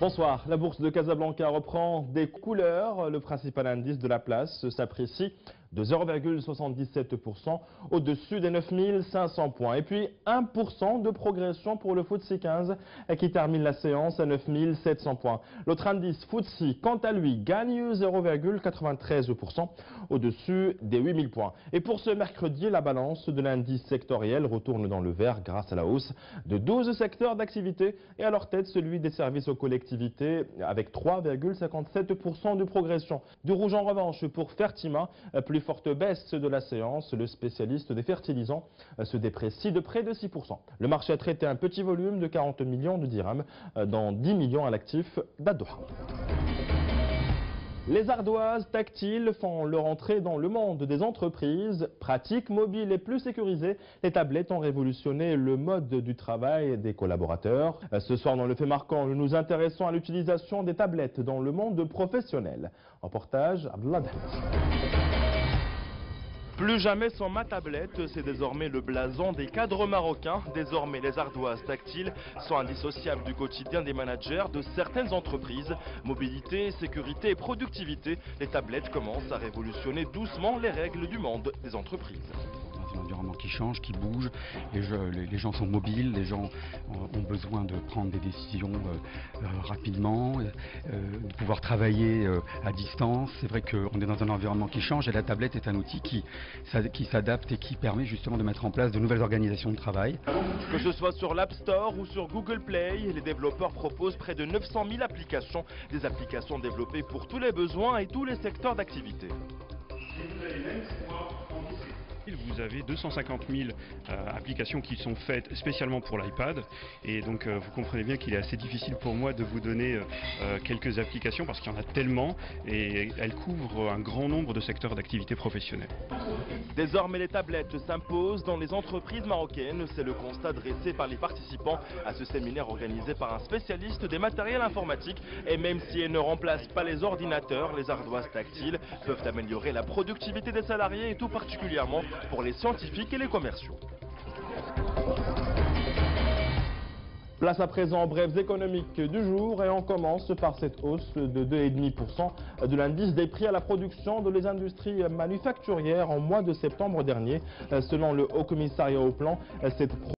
Bonsoir. La bourse de Casablanca reprend des couleurs. Le principal indice de la place s'apprécie de 0,77% au-dessus des 9500 points. Et puis 1% de progression pour le FTSE 15 qui termine la séance à 9700 points. L'autre indice FTSE, quant à lui, gagne 0,93% au-dessus des 8000 points. Et pour ce mercredi, la balance de l'indice sectoriel retourne dans le vert grâce à la hausse de 12 secteurs d'activité et à leur tête celui des services aux collectivités avec 3,57% de progression. Du rouge en revanche pour Fertima, plus forte baisse de la séance, le spécialiste des fertilisants se déprécie de près de 6%. Le marché a traité un petit volume de 40 millions de dirhams dans 10 millions à l'actif d'Adoha. Les ardoises tactiles font leur entrée dans le monde des entreprises. Pratiques, mobiles et plus sécurisées, les tablettes ont révolutionné le mode du travail des collaborateurs. Ce soir, dans le fait marquant, nous nous intéressons à l'utilisation des tablettes dans le monde professionnel. Reportage Abdullah Dahmet. Plus jamais sans ma tablette, c'est désormais le blason des cadres marocains. Désormais, les ardoises tactiles sont indissociables du quotidien des managers de certaines entreprises. Mobilité, sécurité et productivité, les tablettes commencent à révolutionner doucement les règles du monde des entreprises. Un environnement qui change, qui bouge, les gens sont mobiles, les gens ont besoin de prendre des décisions rapidement, de pouvoir travailler à distance. C'est vrai qu'on est dans un environnement qui change et la tablette est un outil qui s'adapte et qui permet justement de mettre en place de nouvelles organisations de travail. Que ce soit sur l'App Store ou sur Google Play, les développeurs proposent près de 900 000 applications, des applications développées pour tous les besoins et tous les secteurs d'activité. Vous avez 250 000 applications qui sont faites spécialement pour l'iPad et donc vous comprenez bien qu'il est assez difficile pour moi de vous donner quelques applications parce qu'il y en a tellement et elles couvrent un grand nombre de secteurs d'activité professionnelle. Désormais les tablettes s'imposent dans les entreprises marocaines, c'est le constat dressé par les participants à ce séminaire organisé par un spécialiste des matériels informatiques et même si elles ne remplacent pas les ordinateurs, les ardoises tactiles peuvent améliorer la productivité des salariés et tout particulièrement pour les scientifiques et les commerciaux. Place à présent aux brèves économiques du jour et on commence par cette hausse de 2,5% de l'indice des prix à la production de les industries manufacturières en mois de septembre dernier. Selon le Haut Commissariat au Plan, cette